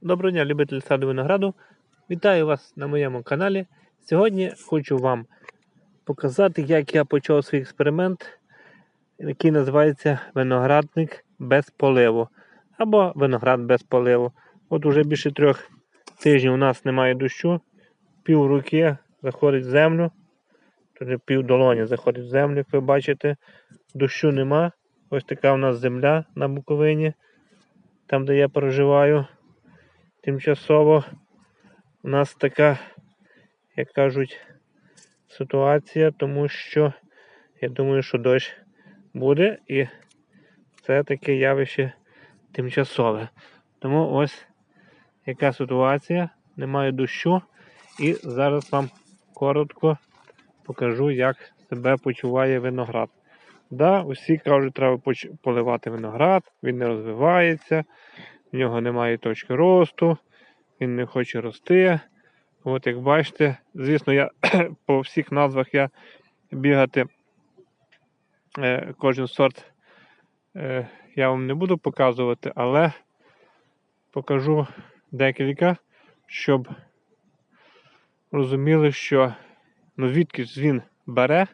Доброго дня, любителі саду винограду. Вітаю вас на моєму каналі. Сьогодні хочу вам показати, як я почав свій експеримент, який називається виноградник без поливу. Або виноград без поливу. От уже більше 3 тижнів у нас немає дощу. Пів руки заходить в землю. Тут пів долоні заходить в землю, як ви бачите. Дощу нема. Ось така у нас земля на Буковині, там де я проживаю. Тимчасово у нас така, як кажуть, ситуація, тому що я думаю, що дощ буде і це таке явище тимчасове. Тому ось яка ситуація, немає дощу і зараз вам коротко покажу, як себе почуває виноград. Да, усі кажуть, треба поливати виноград, він не розвивається, в нього немає точки росту, він не хоче рости. От як бачите, звісно, я по всіх назвах я бігати кожен сорт я вам не буду показувати, але покажу декілька, щоб розуміли, що звідки він бере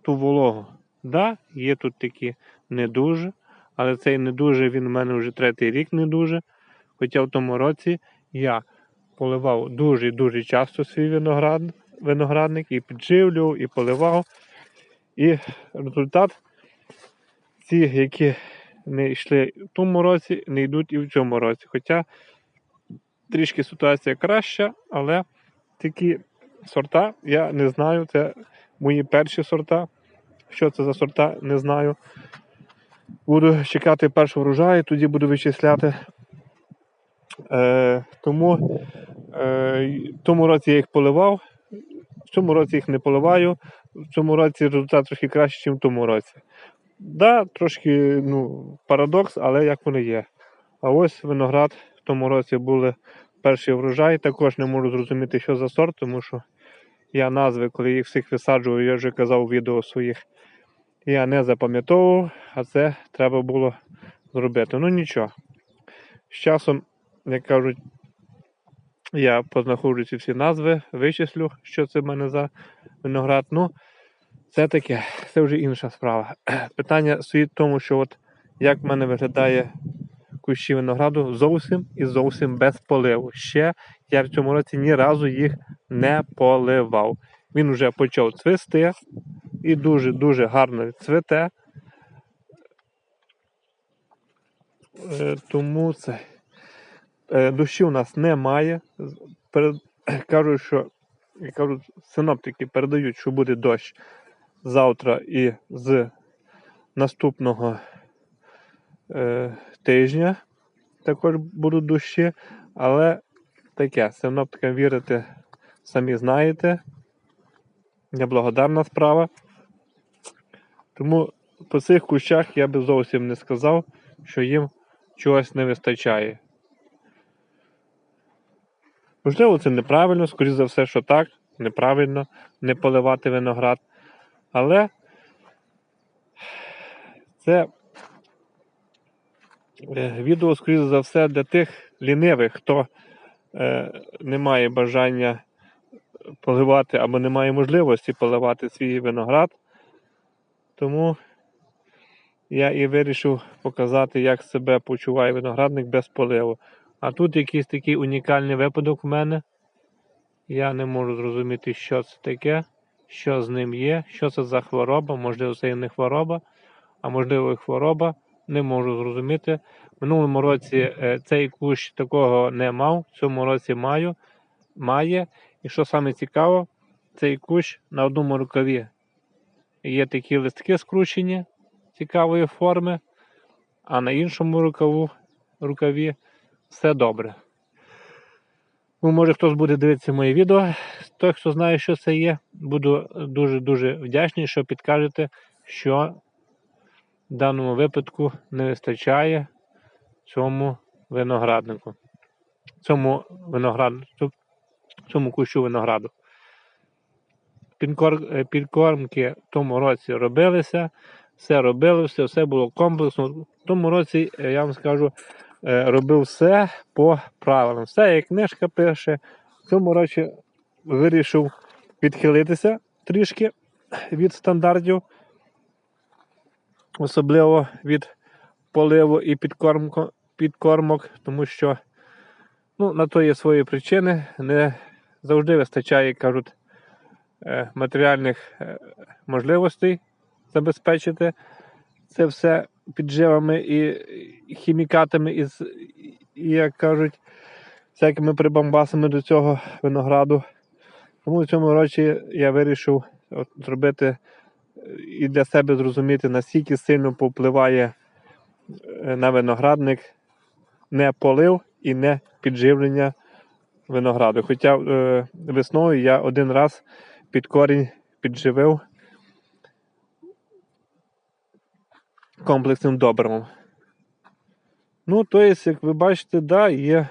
ту вологу. Да, є тут такі не дуже, але цей не дуже, він у мене вже 3-й рік не дуже. Хоча в тому році я поливав дуже часто свій виноградник, і підживлював, і поливав. І результат, ці, які не йшли в тому році, не йдуть і в цьому році. Хоча трішки ситуація краща, але такі сорта я не знаю, це мої перші сорта. Що це за сорта, не знаю. Буду чекати першого врожаю, тоді буду вичисляти. Тому в тому році я їх поливав, в цьому році їх не поливаю, в цьому році результат трохи краще, ніж в тому році. Да, трошки парадокс, але як воно є. А ось виноград в тому році були перший врожай, також не можу зрозуміти, що за сорт, тому що я назви, коли їх всіх висаджував, я вже казав у відео своїх, я не запам'ятовував, а це треба було зробити. Ну нічого. З часом, як кажуть, я познаходжу ці всі назви, вичислю, що це в мене за виноград. Ну, це таке, це вже інша справа. Питання стоїть в тому, що от як в мене виглядає кущі винограду зовсім без поливу. Ще я в цьому році ні разу їх не поливав. Він вже почав цвісти і дуже гарно цвіте. Тому це дощів у нас немає. Кажуть, синоптики передають, що буде дощ завтра і з наступного тижня. Також будуть дощі, але таке, синоптикам вірити самі знаєте. Неблагодарна справа. Тому по цих кущах я би зовсім не сказав, що їм чогось не вистачає. Можливо, це неправильно, скоріше за все, що так, неправильно не поливати виноград. Але це відео, скоріше за все, для тих лінивих, хто не має бажання поливати або не має можливості поливати свій виноград. Тому я і вирішив показати, як себе почуває виноградник без поливу. А тут якийсь такий унікальний випадок в мене. Я не можу зрозуміти, що це таке, що з ним є, що це за хвороба. Можливо, це і не хвороба, а можливо і хвороба. Не можу зрозуміти. В минулому році цей кущ такого не мав, в цьому році має. І що саме цікаво, цей кущ на одному рукаві є такі листки скручені цікавої форми, а на іншому рукаві все добре. Ну, може хтось буде дивитися моє відео, той, хто знає, що це є, буду дуже вдячний, що підкажете, що в даному випадку не вистачає цьому винограднику, цьому кущу винограду. Підкормки в тому році робилися, все робилося, все було комплексно. В тому році, я вам скажу, робив все по правилам. Все, як книжка пише. В цьому році вирішив відхилитися трішки від стандартів, особливо від поливу і підкормок, тому що на то є свої причини. Не завжди вистачає, кажуть, матеріальних можливостей забезпечити це все підживами і хімікатами, і, як кажуть, всякими прибамбасами до цього винограду. Тому в цьому році я вирішив зробити і для себе зрозуміти, наскільки сильно повпливає на виноградник не полив і не підживлення винограду. Хоча весною я один раз під корінь підживив комплексним добривом. Тобто, як ви бачите, є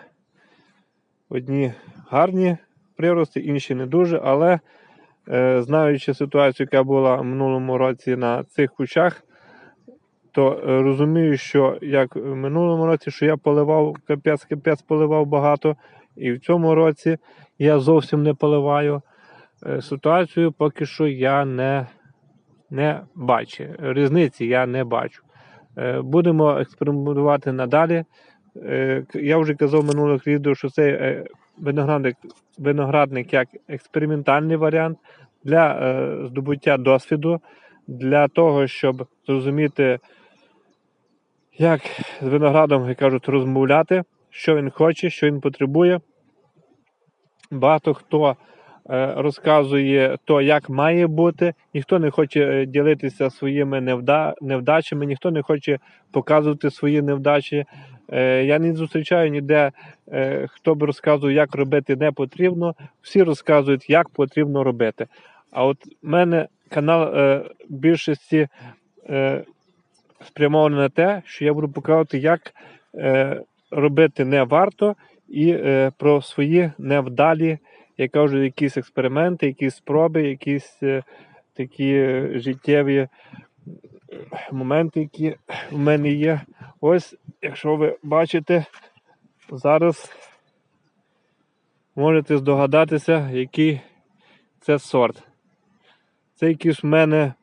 одні гарні прирости, інші не дуже, але знаючи ситуацію, яка була в минулому році на цих кущах, то розумію, що як в минулому році, що я поливав, капець поливав багато, і в цьому році я зовсім не поливаю. Ситуацію поки що я не бачу. Різниці я не бачу. Будемо експериментувати надалі. Я вже казав в минулих відео, що цей виноградник як експериментальний варіант для здобуття досвіду, для того, щоб зрозуміти, як з виноградом, як кажуть, розмовляти, що він хоче, що він потребує. Багато хто розказує то, як має бути, ніхто не хоче ділитися своїми невдачами, ніхто не хоче показувати свої невдачі. Я не зустрічаю ніде, хто б розказує, як робити не потрібно, всі розказують, як потрібно робити. А от в мене канал більшості спрямований на те, що я буду показувати, як робити не варто, і про свої невдалі, я кажу, якісь експерименти, якісь спроби, якісь такі життєві моменти, які в мене є. Ось, якщо ви бачите, зараз можете здогадатися, який це сорт. Це якийсь в мене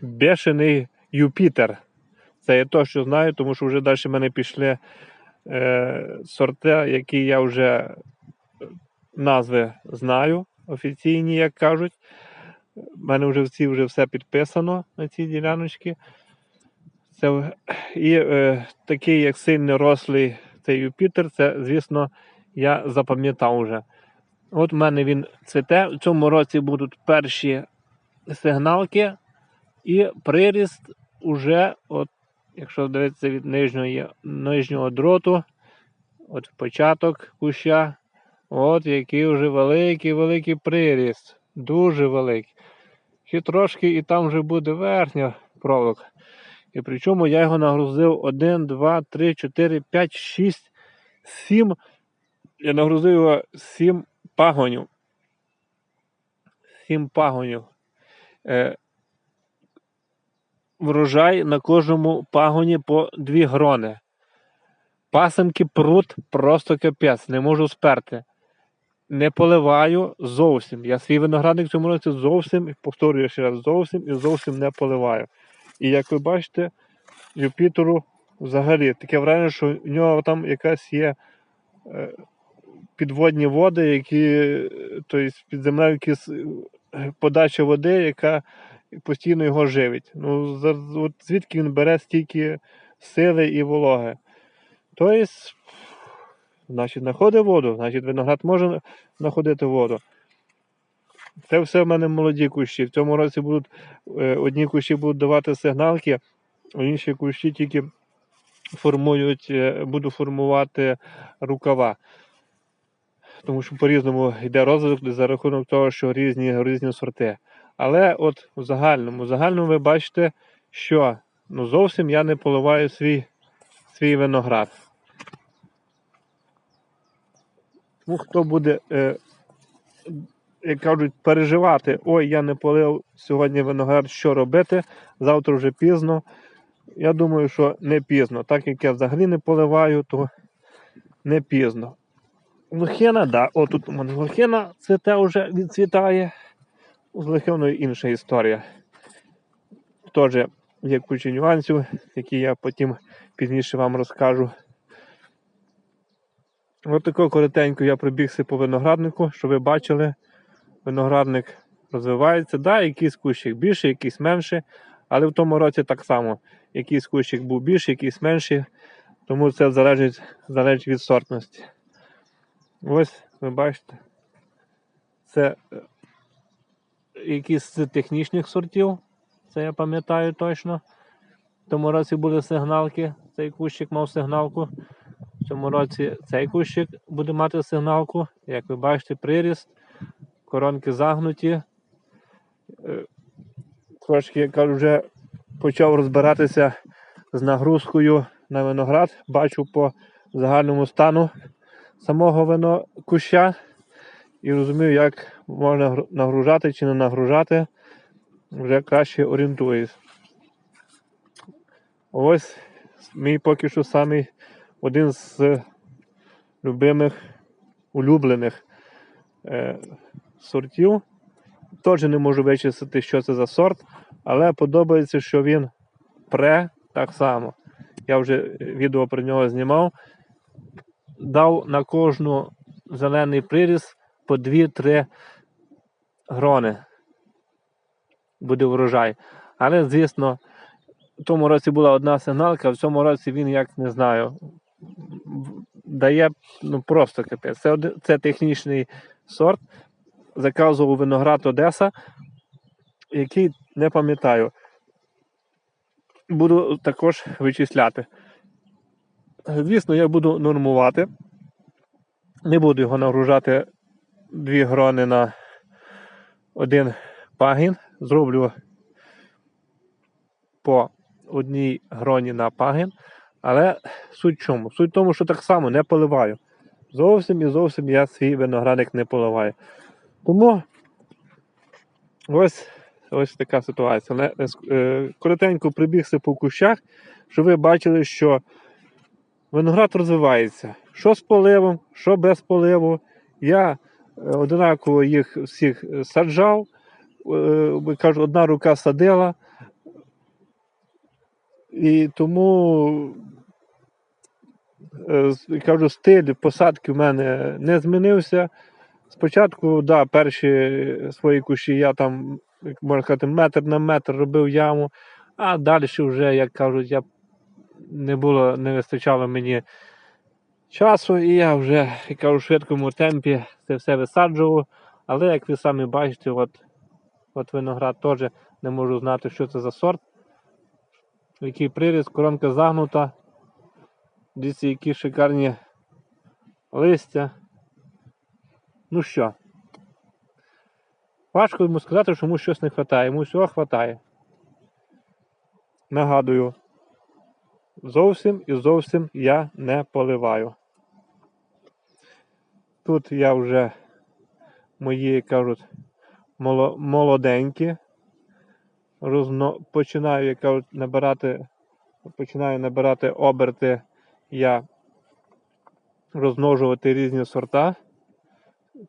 бешений Юпітер. Це я точно знаю, тому що вже далі в мене пішли сорти, які я вже назви знаю, офіційні, як кажуть. У мене вже все підписано на ці діляночки. І такий, як сильно рослий цей Юпітер, це, звісно, я запам'ятав вже. От в мене він цвіте. В цьому році будуть перші сигналки і приріст уже, от, якщо дивитися від нижнього дроту, от початок куща, от який вже великий приріст, дуже великий. Ще трошки і там вже буде верхня проволока. І причому я його нагрузив 1, 2, 3, 4, 5, 6, 7. Я нагрузив його 7 пагонів. 7 пагонів. Врожай на кожному пагоні по 2 грони. Пасенки прут просто капець, не можу сперти. Не поливаю зовсім. Я свій виноградник в цьому році зовсім, повторюю ще раз, зовсім не поливаю. І як ви бачите, Юпітеру взагалі таке враження, що в нього там якась є підводні води, які, тобто під землею якісь подача води, яка постійно його живить. От звідки він бере стільки сили і вологи? Тобто, значить, знаходить воду, значить, виноград може знаходити воду. Це все в мене молоді кущі. В цьому році одні кущі будуть давати сигналки, а інші кущі тільки буду формувати рукава. Тому що по-різному йде розвиток за рахунок того, що різні сорти. Але от в загальному ви бачите, що зовсім я не поливаю свій виноград. Хто буде як кажуть, переживати, ой, я не полив сьогодні виноград, що робити, завтра вже пізно. Я думаю, що не пізно. Так як я взагалі не поливаю, то не пізно. Лохина, да, отут у мене лохина цвіте вже відцвітає. З лохиною інша історія. Теж є куча нюансів, які я потім пізніше вам розкажу. Ось тако коротенько я пробігся по винограднику, щоб ви бачили, виноградник розвивається. Да, якийсь кущик більше, якийсь менше, але в тому році так само. Якийсь кущик був більше, якийсь менший, тому це залежить від сортності. Ось, ви бачите, це якісь з технічних сортів, це я пам'ятаю точно. В тому році були сигналки, цей кущик мав сигналку. В цьому році цей кущик буде мати сигналку. Як ви бачите, приріст, коронки загнуті. Трошки, я кажу, вже почав розбиратися з нагрузкою на виноград. Бачу по загальному стану самого куща і розумію, як можна нагружати чи не нагружати. Вже краще орієнтуюсь. Ось мій поки що самий один з улюблених сортів. Теж не можу вичислити, що це за сорт, але подобається, що він так само. Я вже відео про нього знімав. Дав на кожну зелений приріст по 2-3 грони. Буде врожай. Але, звісно, в тому році була одна сигналка, в цьому році він, як не знаю, дає просто капець. Це технічний сорт. Заказував виноград Одеса, який не пам'ятаю. Буду також вичисляти. Звісно, я буду нормувати. Не буду його нагружати 2 грони на 1 пагін. Зроблю по 1 гроні на пагін. Але суть в чому? Суть в тому, що так само не поливаю. Зовсім я свій виноградник не поливаю. Тому ось така ситуація. Коротенько прибігся по кущах, щоб ви бачили, що виноград розвивається. Що з поливом, що без поливу. Я однаково їх всіх саджав. Кажу, одна рука садила. І тому, кажу, стиль посадки в мене не змінився. Спочатку, да, перші свої кущі я там, можна сказати, метр на метр робив яму, а далі вже, як кажуть, не вистачало мені часу, і я вже, як кажу, в швидкому темпі це все висаджував. Але, як ви самі бачите, от виноград теж не можу знати, що це за сорт. Який приріст, коронка загнута. Дивіться, які шикарні листя. Ну що, важко йому сказати, що йому щось не вистачає. Йому всього вистачає. Нагадую, зовсім я не поливаю. Тут я вже мої, кажуть, молоденькі. Починаю, як кажуть, набирати оберти, я розмножувати різні сорта.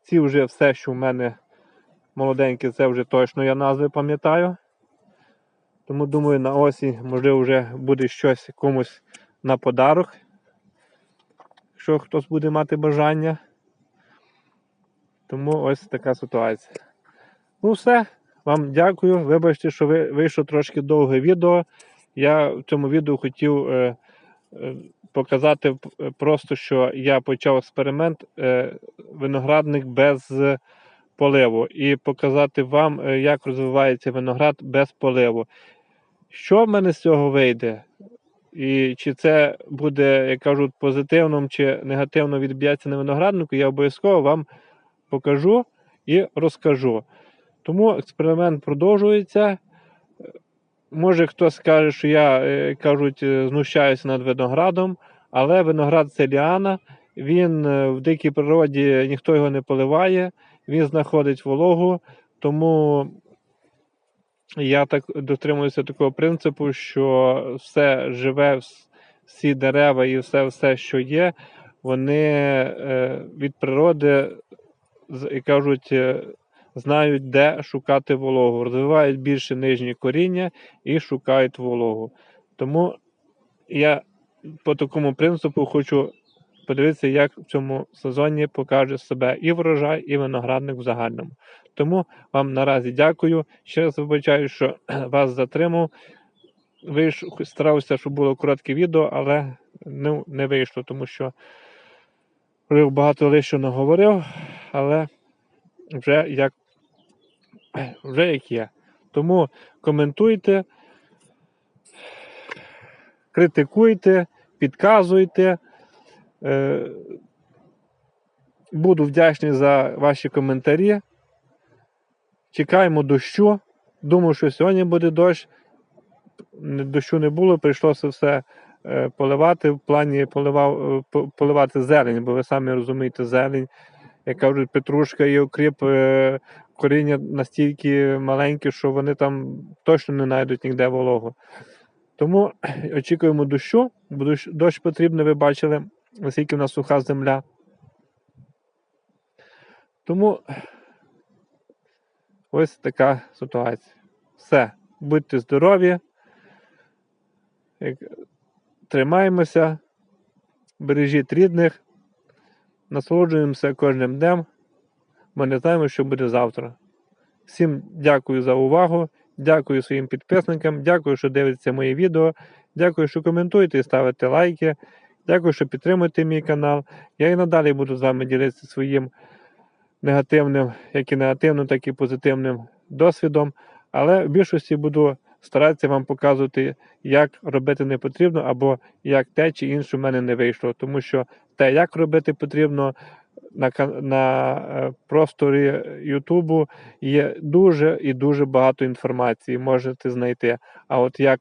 Ці вже все, що в мене молоденькі, це вже точно я назви пам'ятаю. Тому думаю, на осінь, можливо, вже буде щось комусь на подарок, якщо хтось буде мати бажання. Тому ось така ситуація. Ну все, вам дякую. Вибачте, що вийшло трошки довге відео. Я в цьому відео хотів показати просто, що я почав експеримент виноградник без поливу. І показати вам, як розвивається виноград без поливу. Що в мене з цього вийде? І чи це буде, як кажуть, позитивно чи негативно відб'ється на винограднику, я обов'язково вам покажу і розкажу. Тому експеримент продовжується. Може хтось скаже, що я, кажуть, знущаюся над виноградом, але виноград це ліана, він в дикій природі, ніхто його не поливає, він знаходить вологу, тому я так дотримуюся такого принципу, що все живе, всі дерева і все, що є, вони від природи, як кажуть, знають, де шукати вологу, розвивають більше нижні коріння і шукають вологу. Тому я по такому принципу хочу подивитися, як в цьому сезоні покаже себе і врожай, і виноградник в загальному. Тому вам наразі дякую. Ще раз вибачаю, що вас затримав. Старався, щоб було коротке відео, але не вийшло, тому що багато лише наговорив, але вже як є. Тому коментуйте, критикуйте, підказуйте. Буду вдячний за ваші коментарі. Чекаємо дощу. Думаю, що сьогодні буде дощ. Дощу не було, прийшлося все поливати, в плані поливати зелень, бо ви самі розумієте, зелень, як кажуть, петрушка і окріп, коріння настільки маленькі, що вони там точно не знайдуть ніде вологу. Тому очікуємо дощу, бо дощ потрібно, ви бачили, наскільки в нас суха земля. Тому ось така ситуація. Все, будьте здорові, тримаємося, бережіть рідних, насолоджуємося кожним днем, бо не знаємо, що буде завтра. Всім дякую за увагу, дякую своїм підписникам, дякую, що дивитеся мої відео, дякую, що коментуєте і ставите лайки, дякую, що підтримуєте мій канал. Я і надалі буду з вами ділитися своїм негативним, як і негативним, так і позитивним досвідом, але в більшості буду старатися вам показувати, як робити не потрібно, або як те чи інше в мене не вийшло. Тому що те, як робити потрібно, на просторі Ютубу є дуже і дуже багато інформації, можете знайти. А от як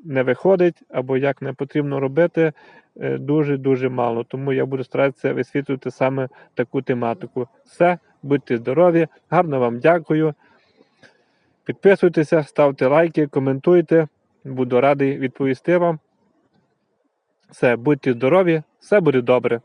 не виходить, або як не потрібно робити, дуже-дуже мало. Тому я буду старатися висвітлювати саме таку тематику. Все, будьте здорові, гарно вам дякую. Підписуйтеся, ставте лайки, коментуйте. Буду радий відповісти вам. Все, будьте здорові, все буде добре.